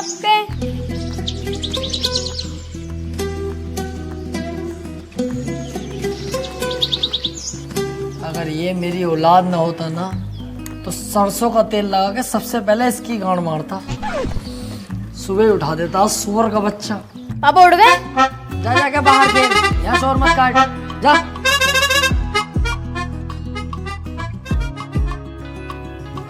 सबके। अगर ये मेरी औलाद ना होता ना तो सरसों का तेल लगा के सबसे पहले इसकी गांड मारता। सुबह ही उठा देता सुअर का बच्चा। पापा उठ गए? जा जाके बाहर खेल, यहाँ शोर मत काट, जा।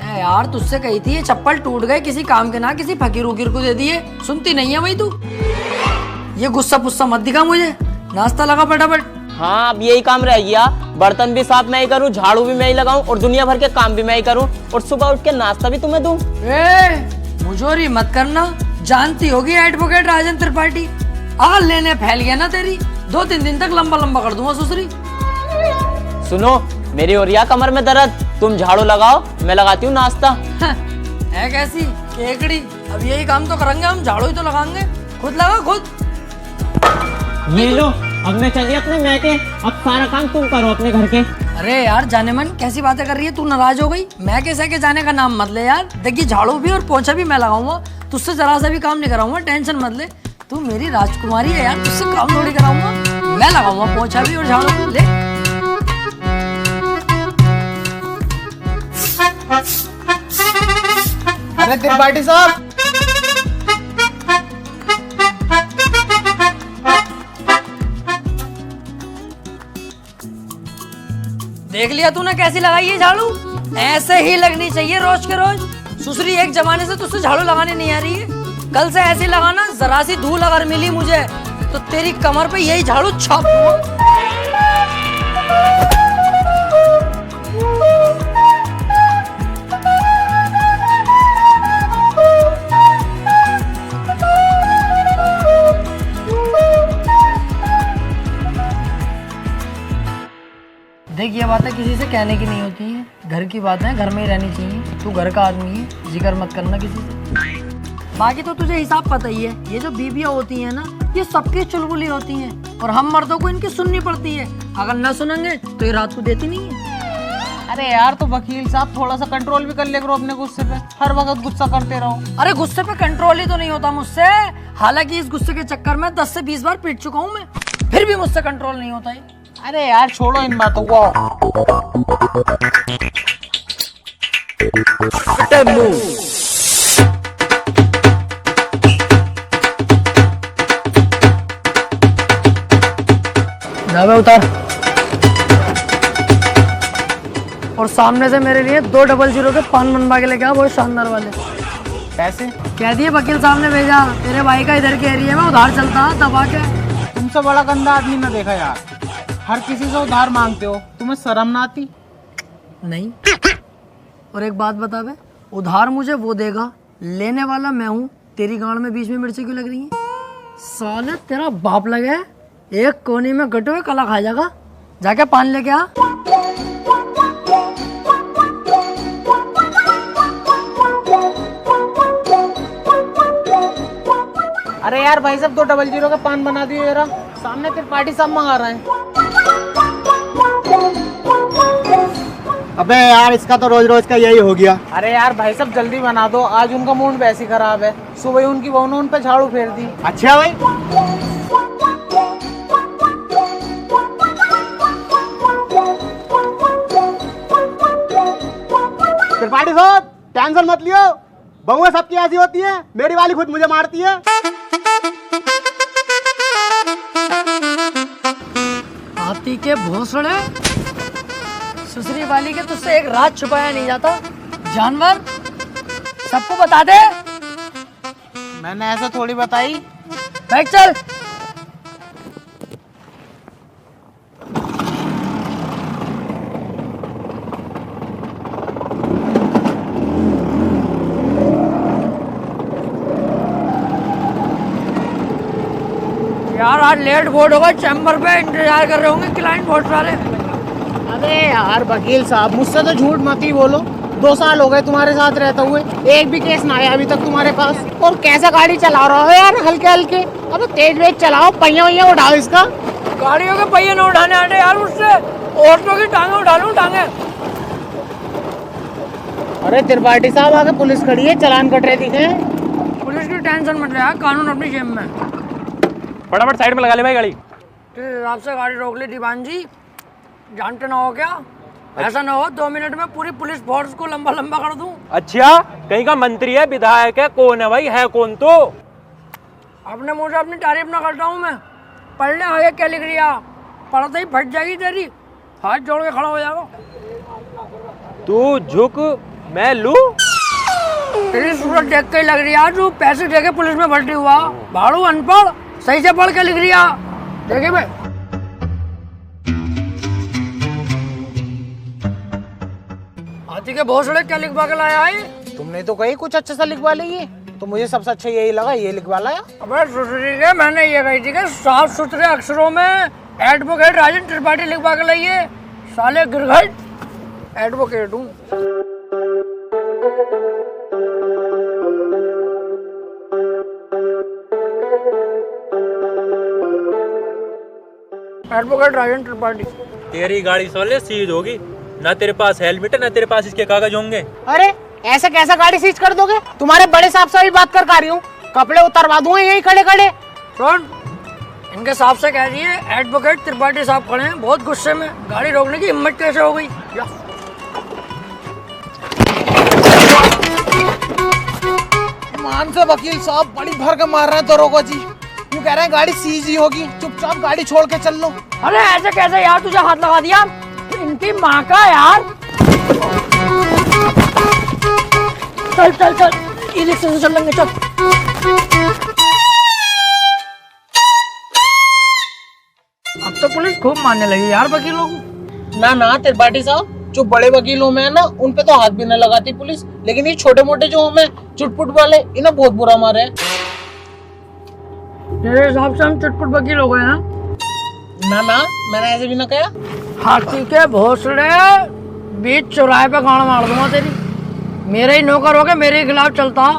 ए यार तुझसे कही थी ये चप्पल टूट गए, किसी काम के ना किसी फकीर उकीर को दे दिए, सुनती नहीं है भाई तू। ये गुस्सा पुस्सा मत दिखा मुझे, नाश्ता लगा फटाफट। हाँ अब यही काम रह गया, बर्तन भी साफ मैं ही करूँ, झाड़ू भी मैं ही लगाऊं और दुनिया भर के काम भी मैं ही करूँ और सुबह उठ के नाश्ता भी तुम्हें दूं। मुझोरी मत करना, जानती होगी एडवोकेट राजन त्रिपाठी। आग लेने फैल गया ना तेरी, 2-3 दिन तक लंबा लंबा कर दूंगा सुसरी। सुनो मेरी हो रही है कमर में दर्द, तुम झाड़ू लगाओ मैं लगाती हूँ नाश्ता। है कैसी केकड़ी, अब यही काम तो करेंगे हम, झाड़ू ही तो लगाएंगे। खुद लगा खुद। ये लो अब मैं चलिए अपने मैके, अब सारा काम तुम करो अपने घर के। अरे यार जाने मन कैसी बातें कर रही है, तू नाराज हो गई? मैं कैसे के जाने का नाम मत ले यार। देखिए झाड़ू भी और पोंछा भी मैं लगाऊंगा, तुझसे जरा सा भी काम नहीं कराऊंगा, टेंशन मत ले। तू मेरी राजकुमारी है यार, तुझसे काम थोड़ी कराऊंगा, मैं लगाऊंगा पोंछा भी और झाड़ू भी। ले अरे त्रिपाठी साहब, देख लिया तूने कैसी लगाई है झाड़ू? ऐसे ही लगनी चाहिए रोज के रोज। सुसरी एक जमाने से तुझसे झाड़ू लगाने नहीं आ रही है, कल से ऐसी लगाना, जरा सी धूल अगर मिली मुझे तो तेरी कमर पे यही झाड़ू छाप दूंगा। देख ये बातें किसी से कहने की नहीं होती है, घर की बातें घर में ही रहनी चाहिए। तू घर का आदमी है, जिक्र मत करना किसी से। बाकी तो तुझे हिसाब पता ही है, ये जो बीबियां होती हैं ना ये सबकी चुलबुली होती हैं और हम मर्दों को इनकी सुननी पड़ती है। अगर ना सुनेंगे तो ये रात को देती नहीं है। अरे यार तो वकील साहब थोड़ा सा कंट्रोल भी कर ले करो अपने गुस्से पे, हर वक्त गुस्सा करते रहो। अरे गुस्से पे कंट्रोल ही तो नहीं होता मुझसे, हालांकि इस गुस्से के चक्कर में 10 से 20 बार पीट चुका हूँ मैं, फिर भी मुझसे कंट्रोल नहीं होता है। अरे यार छोड़ो इन बातों को। जावे उतार, और सामने से मेरे लिए 200 के पान बनवा के लेके आ, बहुत शानदार वाले। पैसे कह दिए वकील साहब ने भेजा, तेरे भाई का इधर के एरिया में उधार चलता है दबा के। तुमसे बड़ा गंदा आदमी ना देखा यार, हर किसी से उधार मांगते हो, तुम्हें शर्म ना आती? नहीं। और एक बात बता बे, उधार मुझे वो देगा, लेने वाला मैं हूँ। तेरी गांड में बीच में मिर्ची क्यों लग रही है? साले तेरा बाप लगे, एक कोने में गटे हुए कला खा जाएगा। जाके पान लेके आ। अरे यार भाई साहब 200 का पान बना दियो जरा, सामने त्रिपाठी साहब मंगा रहे हैं। अबे यार इसका तो रोज रोज का यही हो गया। अरे यार भाई साहब जल्दी बना दो, आज उनका मूड वैसे ही खराब है, सुबह ही उनकी बहू ने उन पे झाड़ू फेर दी। अच्छा भाई, त्रिपाठी साहब टेंशन मत लियो, बहुएं सबकी ऐसी होती है, मेरी वाली खुद मुझे मारती है। हाथी के भोसड़े, सुसरी वाली के तुझसे एक रात छुपाया नहीं जाता। जानवर सबको बता दे। मैंने ऐसा थोड़ी बताई। बैठ चल। यार आज लेट बोर्ड होगा, चैम्बर पे इंतजार कर रहे होंगे क्लाइंट बोर्ड वाले। अबे यार वकील साहब मुझसे तो झूठ मत ही बोलो, 2 साल हो गए तुम्हारे साथ रहते हुए, एक भी केस ना आया अभी तक तुम्हारे पास। और कैसा गाड़ी चला रहा हो यार, हल्के हल्के, अबे तेज वेज चलाओ, पहिया वहिया उठाओ इसका। गाड़ियों के पहिए न उठाने आते यार मुझसे, औरतों की टांगे उठा लूं टांगे। अरे त्रिपाठी साहब आगे पुलिस खड़ी है, चालान कट रहे दिखे। पुलिस की कोई टेंशन मत ले यार, कानून अपनी जेब में। फटाफट साइड में लगा ले भाई गाड़ी। तेरे हिसाब से गाड़ी रोक ली दीवान जी, जानते ना हो क्या? ऐसा ना हो 2 मिनट में पूरी पुलिस फोर्स को लंबा लंबा कर दूं। अच्छा, कहीं का मंत्री है, विधायक है, कौन है भाई, है कौन? तो अपने मुंह से अपनी तारीफ ना करता हूँ मैं। पढ़ने आगे क्या लिख रिया, पढ़ते ही फट जाएगी तेरी, हाथ जोड़ के खड़ा हो जाएगा। तू झुक, मैं लू। तेरी सूरत देख के ही लग रही है तू पैसे दे के पुलिस में भर्ती हुआ। भाड़ू अनपढ़, सही से पढ़ के लिख रिया। देखे भाई, हाथी के भोसड़े क्या लिखवा के लाया है? तुमने तो कही कुछ अच्छा सा लिखवा ली, तो मुझे सबसे अच्छा यही लगा, ये लिखवा लाया। अबे सुथरी के मैंने ये कही थी कि साफ सुथरे अक्षरों में एडवोकेट राजन त्रिपाठी लिखवा के लाइए। साले गिरघट एडवोकेट हूँ। एडवोकेट राजन त्रिपाठी। तेरी गाड़ी सोले सीज होगी, ना तेरे पास हेलमेट है, ना तेरे पास इसके कागज होंगे। अरे ऐसे कैसा गाड़ी सीज कर दोगे? तुम्हारे बड़े साहब से भी बात कर रही हूँ, कपड़े उतरवा दूंगा यही खड़े खड़े। सुन, इनके साहब से कह दिए एडवोकेट त्रिपाठी साहब खड़े हैं, बहुत गुस्से में। गाड़ी रोकने की हिम्मत कैसे हो गई? मान से वकील साहब बड़ी भर के मार रहे हैं दरोगा जी, यूँ कह रहे हैं गाड़ी सीज ही होगी, चुपचाप गाड़ी छोड़ के चल लो। अरे ऐसे कैसे यार, तुझे हाथ लगा दिया? इनकी माँ का यार। चल चल चल, ई रिक्शे से चल लेंगे, चल। अब तो पुलिस खूब मारने लगी यार वकीलों को। ना त्रिपाठी साहब, जो बड़े वकीलों में है ना, उन पे तो हाथ भी न लगाती पुलिस, लेकिन ये छोटे मोटे जो हमें चुटपुट वाले, इन्हें बहुत बुरा मारे है। तेरे हिसाब से हम चुटपुट वकील हो गए हैं? ना मैंने ऐसे भी ना कहा। हाथी के भोसड़े, बीच चौराहे पे गाड़ मार दूंगा तेरी। मेरे ही नौकर हो के मेरे ही खिलाफ चलता,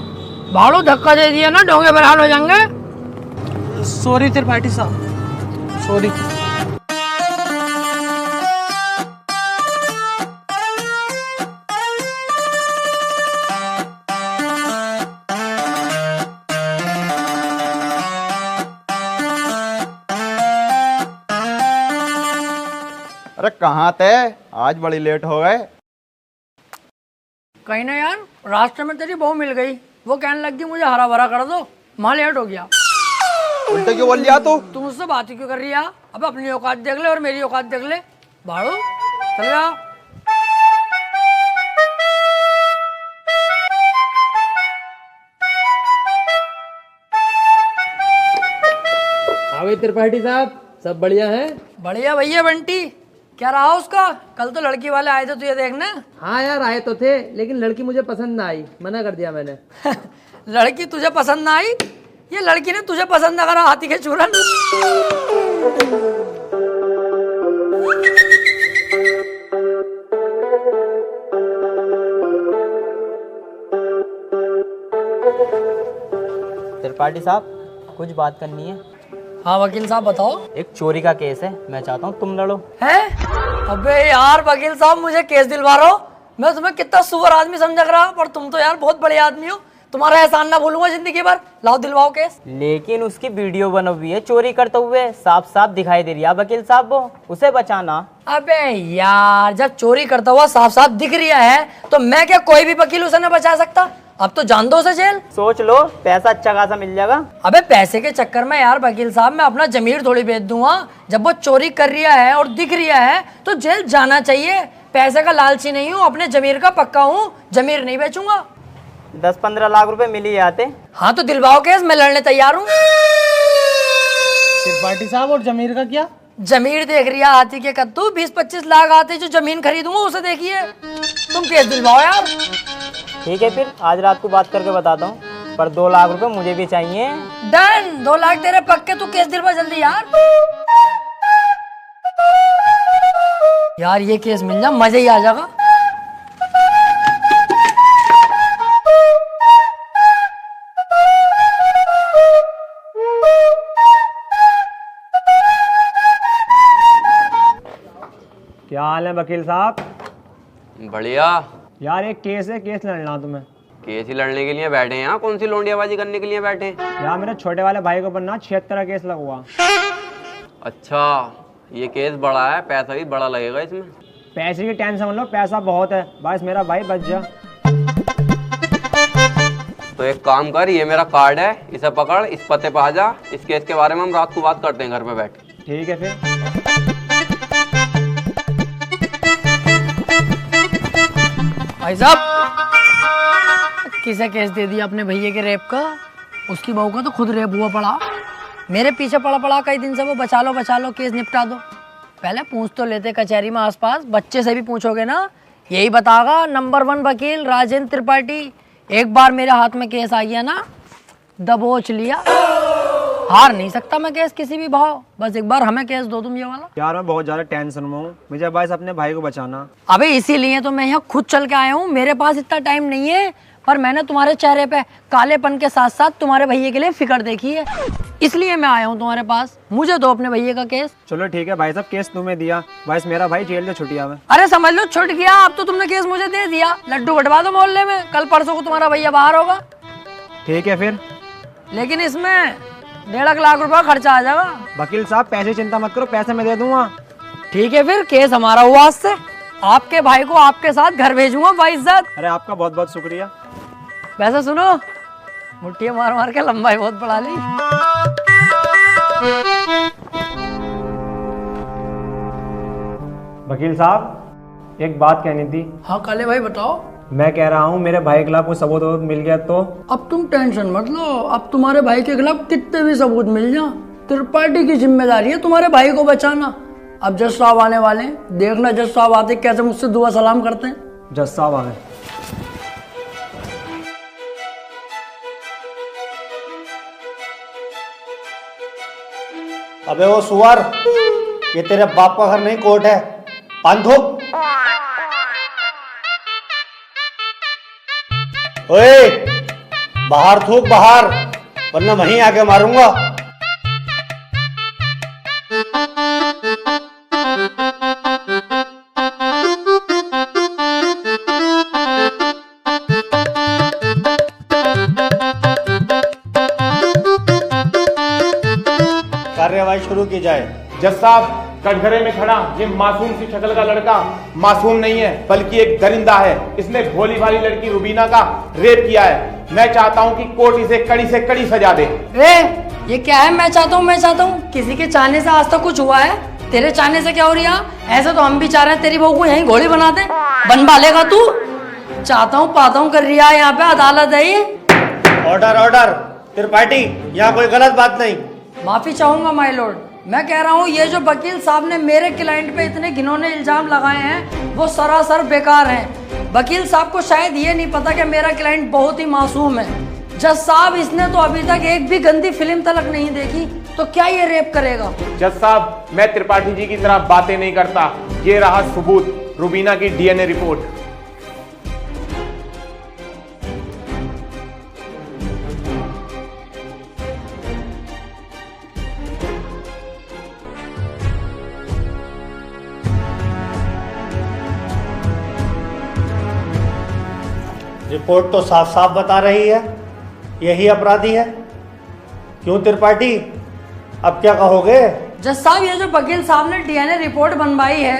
भाड़ू धक्का दे दिया ना, डोंगे बरहाल हो जाएंगे। सॉरी त्रिपाठी साहब, सॉरी। अरे कहाँ थे, आज बड़ी लेट हो गए। कहीं ना यार, रास्ते में तेरी बहू मिल गई, वो कहने लगी मुझे हरा भरा कर दो, मां लेट हो गया। उल्टे क्यों बोल लिया तू? तुम मुझसे बात ही क्यों कर रही है? अब अपनी औकात देख ले और मेरी औकात देख ले। भाड़ू चल जा। हाँ त्रिपाठी साहब, सब बढ़िया है? बढ़िया भैया बंटी, क्या रहा उसका? कल तो लड़की वाले आए थे तुझे देखने। हाँ यार आए तो थे, लेकिन लड़की मुझे पसंद ना आई, मना कर दिया मैंने। लड़की तुझे पसंद ना आई? ये लड़की ने तुझे पसंद ना करा, हाथी के चूरन। त्रिपाठी साहब, कुछ बात करनी है। हाँ वकील साहब बताओ। एक चोरी का केस है, मैं चाहता हूँ तुम लड़ो। है? अबे यार वकील साहब, मुझे केस दिलवा रहे हो? मैं तुम्हें कितना सुअर आदमी समझ रहा, पर तुम तो यार बहुत बड़े आदमी हो। तुम्हारा एहसान ना भूलूंगा जिंदगी भर। लाओ दिलवाओ केस। लेकिन उसकी वीडियो बनी हुई है चोरी करते हुए, साफ साफ दिखाई दे रही है वकील साहब, वो उसे बचाना। अबे यार, जब चोरी करता हुआ साफ साफ दिख रहा है तो मैं क्या कोई भी वकील उसे नहीं बचा सकता? अब तो जान दो उसे जेल। सोच लो, पैसा अच्छा खासा मिल जाएगा। अबे पैसे के चक्कर में यार वकील साहब मैं अपना जमीर थोड़ी बेच दूंगा। जब वो चोरी कर रहा है और दिख रहा है तो जेल जाना चाहिए। पैसे का लालची नहीं हूँ, अपने जमीर का पक्का हूँ, जमीर नहीं बेचूंगा। 10-15 लाख रुपए मिल ही जाते। हाँ तो दिलवाओ केस, मैं लड़ने तैयार हूँ। त्रिपाठी साहब, और जमीर का क्या? जमीर देख रही है हाथी के कद्दू, 20-25 लाख आते जो जमीन खरीदूंगा उसे देखिए। तुम केस दिलवाओ यार। ठीक है, फिर आज रात को बात करके बताता हूँ, पर 2 लाख रुपए मुझे भी चाहिए। डन, 2 लाख तेरे पक्के, तू केस दिलवा जल्दी यार। यार ये केस मिल जा, मजा ही आ जाएगा। क्या हाल है वकील साहब? बढ़िया। यार एक केस है, केस लड़ना तुम्हें। केस ही लड़ने के लिए बैठे हैं यहाँ, कौन सी लोंडियाबाजी करने के लिए बैठे हैं? यार मेरे छोटे वाले भाई के ऊपर ना 76 का केस लगा हुआ। अच्छा, ये केस बड़ा है, पैसा भी बड़ा लगेगा इसमें। पैसे की टेंशन मत लो, पैसा बहुत है, बस मेरा भाई बच जा। तो एक काम कर, ये मेरा कार्ड है, इसे पकड़, इस पते पे आ जा। इस केस के बारे में हम रात को बात करते हैं घर पे बैठ के। ठीक है फिर। भाई साहब, किसे केस दे दिया अपने भैया के रेप का? उसकी बहू का तो खुद रेप हुआ पड़ा। मेरे पीछे पड़ा पड़ा कई दिन से वो, बचा लो केस निपटा दो। पहले पूछ तो लेते कचहरी में आसपास, बच्चे से भी पूछोगे ना, यही बतागा नंबर 1 वकील राजेंद्र त्रिपाठी। एक बार मेरे हाथ में केस आ गया ना, दबोच लिया, हार नहीं सकता मैं केस किसी भी भाव। बस एक बार हमें केस दो तुम ये वाला। यार मैं बहुत ज्यादा टेंशन में हूँ, मुझे बस अपने भाई को बचाना। अबे इसीलिए तो मैं यहाँ खुद चल के आया हूँ। मेरे पास इतना टाइम नहीं है, पर मैंने तुम्हारे चेहरे पे कालेपन के साथ साथ तुम्हारे भैया के लिए फिक्र देखी है, इसलिए मैं आया हूँ तुम्हारे पास। मुझे दो अपने भैया का केस। चलो ठीक है भाई साहब, केस तुम्हें दिया, बस मेरा भाई जेल से छुट्टिया में। अरे समझ लो छुट गया, अब तो तुमने केस मुझे दे दिया। लड्डू बंटवा दो मोहल्ले में, कल परसों को तुम्हारा भैया बाहर होगा। ठीक है फिर। लेकिन इसमें 1.5 लाख रुपया खर्चा आ जाएगा। वकील साहब पैसे चिंता मत करो, पैसे मैं दे दूंगा। ठीक है फिर, केस हमारा हुआ आज से। आपके भाई को आपके साथ घर भेजूंगा बाइज्जत। अरे आपका बहुत बहुत शुक्रिया। वैसे सुनो, मुट्ठियां मार मार के लंबाई बहुत बढ़ा ली। वकील साहब एक बात कहनी थी। हाँ काले भाई बताओ। मैं कह रहा हूँ मेरे भाई के खिलाफ कोई सबूत मिल गया तो? अब तुम टेंशन मत लो, अब तुम्हारे भाई के खिलाफ कितने भी सबूत मिल जाए, त्रिपाठी की जिम्मेदारी है तुम्हारे भाई को बचाना। अब जज साहब आने वाले हैं, देखना जज साहब आते कैसे मुझसे दुआ सलाम करते हैं। जज साहब आ गए। अबे वो सुअर, ये तेरे बाप का घर नहीं कोर्ट है। पान थूक। ओए बाहर थूक बाहर, वरना वहीं आके मारूंगा। कार्यवाही शुरू की जाए। जज साहब, कटघरे में खड़ा ये मासूम सी शक्ल का लड़का मासूम नहीं है, बल्कि एक दरिंदा है। इसने भोली भाली लड़की रुबीना का रेप किया है। मैं चाहता हूं कि कोर्ट इसे कड़ी से कड़ी सजा दे। ये क्या है? मैं चाहता हूँ, किसी के चाहने से आज तक कुछ हुआ है? तेरे चाहने से क्या हो रहा? ऐसे तो हम भी चाह रहे हैं तेरी बहू को यहीं घोड़ी बना दे। बनवा लेगा तू? चाहता हूँ पाता हूँ कर रहा है, यहाँ पे अदालत है ये। ऑर्डर त्रिपाठी, यहाँ कोई गलत बात नहीं। माफी चाहूंगा माय लॉर्ड। मैं कह रहा हूँ ये जो वकील साहब ने मेरे क्लाइंट पे इतने घिनौने इल्जाम लगाए हैं वो सरासर बेकार हैं। वकील साहब को शायद ये नहीं पता कि मेरा क्लाइंट बहुत ही मासूम है। जज साहब, इसने तो अभी तक एक भी गंदी फिल्म तलक नहीं देखी, तो क्या ये रेप करेगा? जज साहब, मैं त्रिपाठी जी की तरह बातें नहीं करता। ये रहा सबूत, रुबीना की डीएनए रिपोर्ट। रिपोर्ट तो साफ साफ बता रही है यही अपराधी है। क्यों त्रिपाठी, अब क्या कहोगे? जज साहब, ये जो वकील साहब ने डीएनए रिपोर्ट बनवाई है,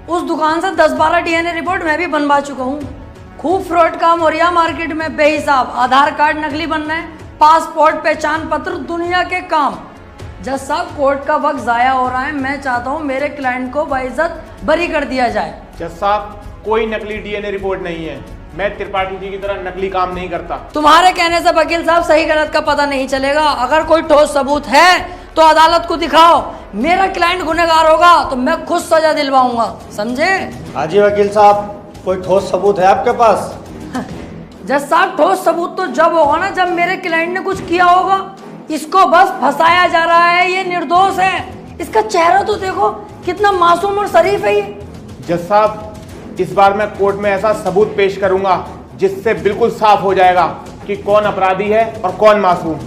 उस दुकान से 10-12 डीएनए रिपोर्ट मैं भी बनवा चुका हूँ। खूब फ्रॉड काम हो रहा है मार्केट में बेहिसाब। आधार कार्ड नकली बन रहे हैं, पासपोर्ट, पहचान पत्र, दुनिया के काम। जज साहब, कोर्ट का वक्त जाया हो रहा है। मैं चाहता हूँ मेरे क्लाइंट को बाइज्जत बरी कर दिया जाए। जज साहब, कोई नकली डीएनए रिपोर्ट नहीं है। मैं त्रिपाठी जी की तरह नकली काम नहीं करता। तुम्हारे कहने से वकील साहब सही गलत का पता नहीं चलेगा। अगर कोई ठोस सबूत है तो अदालत को दिखाओ। मेरा क्लाइंट गुनहगार होगा तो मैं खुद सजा दिलवाऊंगा, समझे? हाँ जी वकील साहब, कोई ठोस सबूत है आपके पास? जज साहब, ठोस सबूत तो जब होगा ना जब मेरे क्लाइंट ने कुछ किया होगा। इसको बस फंसाया जा रहा है, ये निर्दोष है। इसका चेहरा तो देखो, कितना मासूम और शरीफ है ये। जज साहब, इस बार मैं कोर्ट में ऐसा सबूत पेश करूंगा जिससे बिल्कुल साफ हो जाएगा कि कौन अपराधी है और कौन मासूम।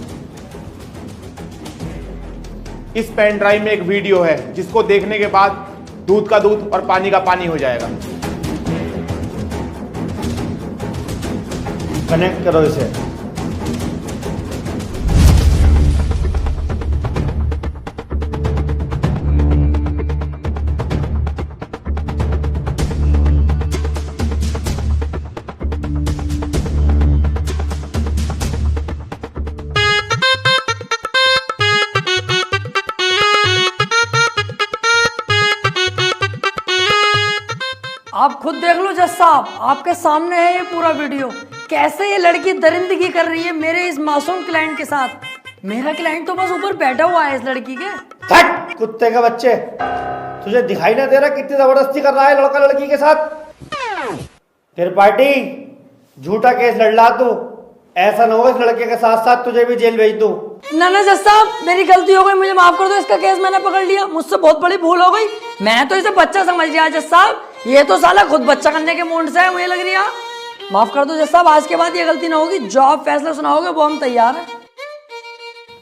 इस पेन ड्राइव में एक वीडियो है जिसको देखने के बाद दूध का दूध और पानी का पानी हो जाएगा। कनेक्ट करो इसे। आप खुद देख लो जज साहब, आपके सामने है ये पूरा वीडियो। कैसे ये लड़की दरिंदगी कर रही है मेरे इस मासूम क्लाइंट के साथ। मेरा क्लाइंट तो बस ऊपर बैठा हुआ है इस लड़की के। हट कुत्ते के बच्चे, तुझे दिखाई ना दे रहा कितनी जबरदस्ती कर रहा है लड़का लड़की के साथ। त्रिपाठी, झूठा केस लड़ ला तू, ऐसा ना हो इस लड़के के साथ साथ तुझे भी जेल भेज दूं। ना ना जज साहब, मेरी गलती हो गई, मुझे माफ कर दो। इसका केस मैंने पकड़ लिया, मुझसे बहुत बड़ी भूल हो गई। मैं तो इसे बच्चा समझ लिया जज साहब, ये तो साला खुद बच्चा करने के मूड से है, मुझे लग रही है। माफ कर दो जज साहब, आज के बाद ये गलती ना होगी। जो आप फैसला सुनाओगे वो हम तैयार हैं।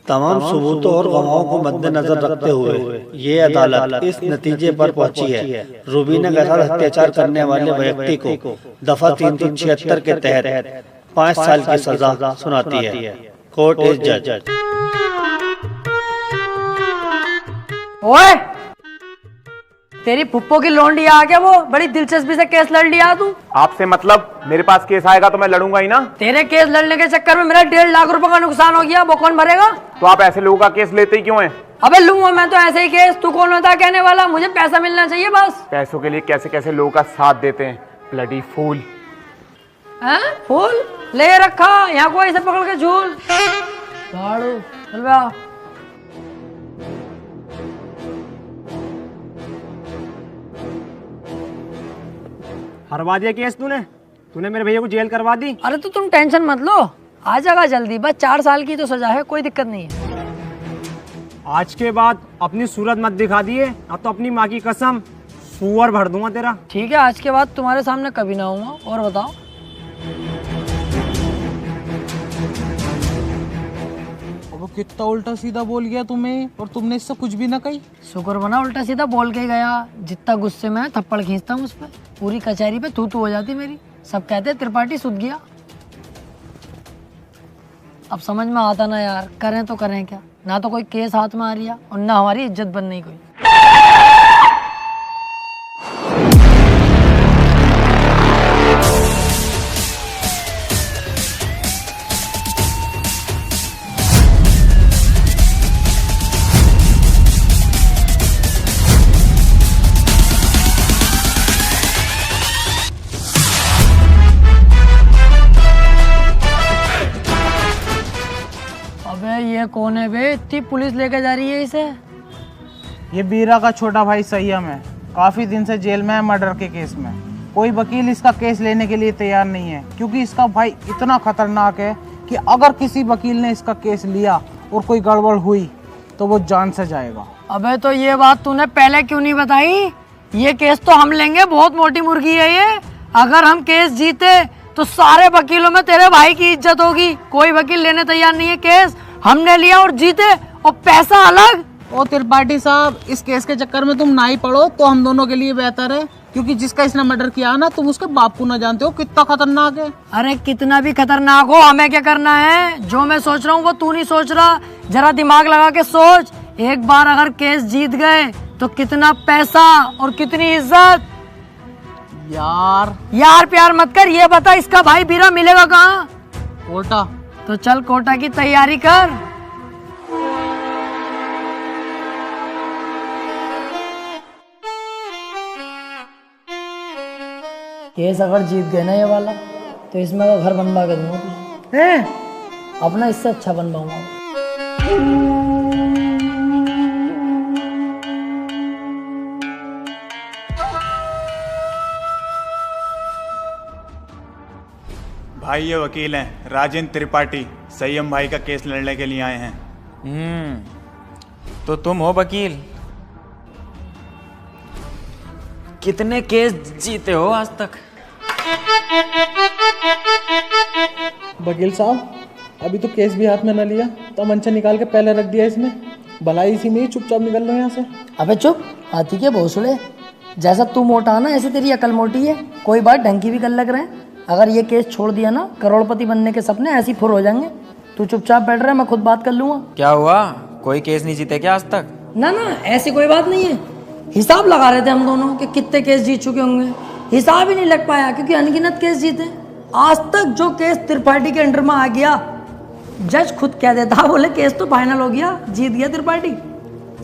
तमाम सबूतों और गवाहों को मद्देनजर रखते हुए ये अदालत इस नतीजे पर पहुंची है, रुबीना के साथ अत्याचार करने वाले व्यक्ति को दफा 376 के तहत 5 साल की सजा सुनाती है। कोर्ट इज जज। ओए, तेरी फुप्पो की लोंडी आ गया, वो बड़ी दिलचस्पी से केस लड़ लिया तू। आपसे मतलब? मेरे पास केस आएगा तो मैं लड़ूंगा ही ना। तेरे केस लड़ने के चक्कर में मेरा 1.5 लाख रुपए का नुकसान हो गया, वो कौन भरेगा? तो आप ऐसे लोगों का केस लेते ही क्यों हैं? अबे लूंगा मैं तो ऐसे ही केस, तू कौन होता कहने वाला? मुझे पैसा मिलना चाहिए बस। पैसों के लिए कैसे कैसे लोगों का साथ देते हैं, ब्लडी फूल। हैं? फूल ले रखा यहाँ को, ऐसे पकड़ के झूल झाड़ू चल बे आ। हरवा दिया केस तूने मेरे भैया को जेल करवा दी। अरे तो तुम टेंशन मत लो, आ जाएगा जल्दी, बस 4 साल की तो सजा है, कोई दिक्कत नहीं है। आज के बाद अपनी सूरत मत दिखा दिए, अब तो अपनी माँ की कसम सुअर भर दूंगा तेरा। ठीक है, आज के बाद तुम्हारे सामने कभी ना आऊंगा। और बताओ? वो कितना उल्टा सीधा बोल गया तुम्हें, और तुमने इससे कुछ भी ना कही। शुक्र बना उल्टा सीधा बोल के गया, जितना गुस्से में थप्पड़ खींचता हूँ उस पर, पूरी कचहरी पे तू हो जाती मेरी। सब कहते त्रिपाठी सुध गया। अब समझ में आता ना यार, करें तो करें क्या, ना तो कोई केस हाथ में आ रही है और ना हमारी इज्जत बन रही कोई। ये कौन है बे, इतनी पुलिस लेके जा रही है इसे? ये बीरा का छोटा भाई संयम है, काफी दिन से जेल में है मर्डर के केस में। कोई वकील इसका केस लेने के लिए तैयार नहीं है, क्योंकि इसका भाई इतना खतरनाक है कि अगर किसी वकील ने इसका केस लिया और कोई गड़बड़ हुई तो वो जान से जाएगा। अबे तो ये बात तूने पहले क्यों नहीं बताई? ये केस तो हम लेंगे, बहुत मोटी मुर्गी है ये। अगर हम केस जीते तो सारे वकीलों में तेरे भाई की इज्जत होगी। कोई वकील लेने तैयार नहीं है केस, हमने लिया और जीते, और पैसा अलग। ओ त्रिपाठी साहब, इस केस के चक्कर में तुम ना ही पड़ो तो हम दोनों के लिए बेहतर है, क्योंकि जिसका इसने मर्डर किया ना, तुम उसके बाप को ना जानते हो कितना खतरनाक है। अरे कितना भी खतरनाक हो, हमें क्या करना है? जो मैं सोच रहा हूँ वो तू नहीं सोच रहा, जरा दिमाग लगा के सोच। एक बार अगर केस जीत गए तो कितना पैसा और कितनी इज्जत। यार प्यार मत कर, ये बता इसका भाई बीरा मिलेगा कहाँ? कोटा। तो चल कोटा की तैयारी कर। केस अगर जीत गए ना ये वाला, तो इसमें का घर बनवा के दूंगा तुझे। अपना इससे अच्छा बनवाऊंगा। भाई ये वकील हैं राजेंद्र त्रिपाठी, संयम भाई का केस लड़ने के लिए आए हैं। तो तुम हो वकील? कितने केस जीते हो आज तक? वकील साहब, अभी तो केस भी हाथ में न लिया, तो मंचा निकाल के पहले रख दिया इसने। भलाई इसी में ही चुपचाप निकल लो यहाँ से। अबे चुप, हाथी के भोसड़े। जैसा तू मोटा ना, ऐसे तेरी अकल मोटी है। कोई बात ढंग की भी कर लग रहे हैं। अगर ये केस छोड़ दिया ना, करोड़पति बनने के सपने ऐसे ही फुर हो जाएंगे। तू चुपचाप बैठ रहा है, मैं खुद बात कर लूंगा। क्या हुआ, कोई केस नहीं जीते क्या आज तक? ना ना, ऐसी कोई बात नहीं है। हिसाब लगा रहे थे हम दोनों कि कितने केस जीत चुके होंगे। हिसाब ही नहीं लग पाया क्योंकि अनगिनत केस जीते। आज तक जो केस त्रिपाठी के अंडर में आ गया, जज खुद कह देता, बोले केस तो फाइनल हो गया, जीत गया त्रिपाठी।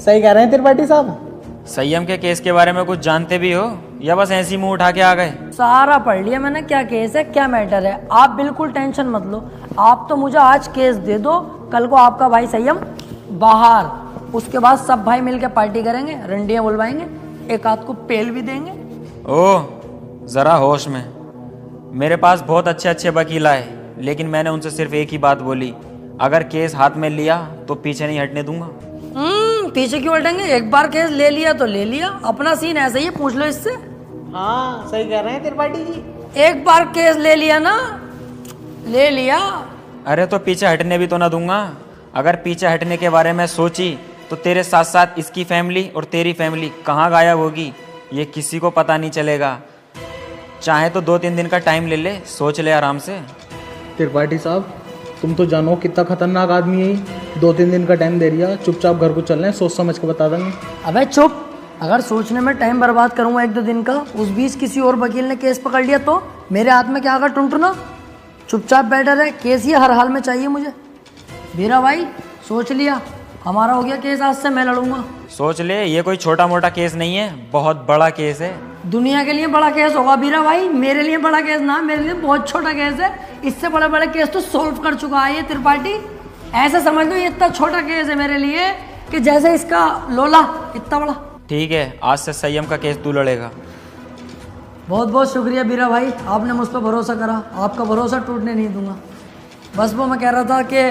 सही कह रहे हैं त्रिपाठी साहब। संयम के केस के बारे में कुछ जानते भी हो या बस ऐसी मुंह उठा के आ गए? सारा पढ़ लिया मैंने, क्या केस है क्या मैटर है। आप बिल्कुल टेंशन मत लो। आप तो मुझे आज केस दे दो, कल को आपका भाई संयम बाहर, उसके बाद सब भाई मिलकर पार्टी करेंगे, रंडियां बुलवाएंगे, एक आध को पेल भी देंगे। ओह, जरा होश में। मेरे पास बहुत अच्छे अच्छे वकील आए, लेकिन मैंने उनसे सिर्फ एक ही बात बोली, अगर केस हाथ में लिया तो पीछे नहीं हटने दूंगा। पीछे क्यों हटेंगे? एक बार केस ले लिया तो ले लिया, अपना सीन ऐसा ही है, पूछ लो इससे। हाँ सही कह रहे हैं त्रिपाठी जी। एक बार केस ले लिया ना, ले लिया। अरे तो पीछे हटने भी तो ना दूंगा। अगर पीछे हटने के बारे में सोची तो तेरे साथ साथ इसकी फैमिली और तेरी फैमिली कहाँ गायब होगी ये किसी को पता नहीं चलेगा। चाहे तो 2-3 दिन का टाइम ले ले, सोच ले आराम से। त्रिपाठी साहब, तुम तो जानो कितना खतरनाक आदमी है। 2-3 दिन का टाइम दे दिया, चुपचाप घर को चल रहे हैं, सोच समझ के बता देंगे। अबे चुप, अगर सोचने में टाइम बर्बाद करूंगा 1-2 दिन का, उस बीच किसी और वकील ने केस पकड़ लिया तो मेरे हाथ में क्या आगा टुनटुना। चुपचाप बैठा रहे, केस ही हर हाल में चाहिए मुझे। मेरा भाई सोच लिया, हमारा हो गया केस, आज से मैं लड़ूंगा। सोच ले, ये कोई छोटा मोटा केस नहीं है, बहुत बड़ा केस है। दुनिया के लिए बड़ा केस होगा बीरा भाई, मेरे लिए बड़ा केस ना, मेरे लिए बहुत छोटा केस है। इससे बड़े बड़े केस तो सॉल्व कर चुका है ये त्रिपाठी। ऐसे समझ लो ये इतना छोटा केस है मेरे लिए कि जैसे इसका लोला इतना बड़ा। ठीक है, आज से संयम का केस तू लड़ेगा। बहुत बहुत शुक्रिया बीरा भाई, आपने मुझ पर भरोसा करा, आपका भरोसा टूटने नहीं दूंगा। बस वो मैं कह रहा था कि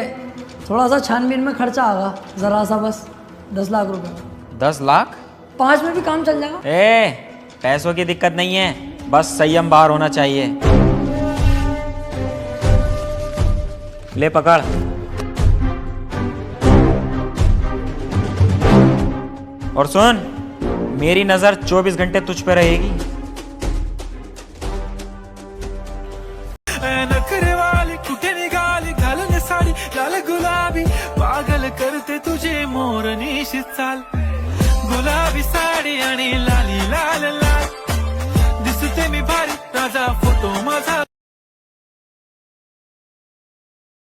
थोड़ा सा छानबीन में खर्चा आगा, ज़रा सा, बस 10 लाख रुपए। 10 लाख? 5 में भी काम चल जाएगा। पैसों की दिक्कत नहीं है, बस संयम बाहर होना चाहिए। ले पकड़। और सुन, मेरी नजर 24 घंटे तुझ पे रहेगी। नखरे वाली कुठे निघाली, घालून साडी लाल गुलाबी, पागल करते तुझे मोरनीशी चाल, गुलाबी साडी आणि लाली लाल लाल, दिसते मी भारी, राजा फोटो माझा।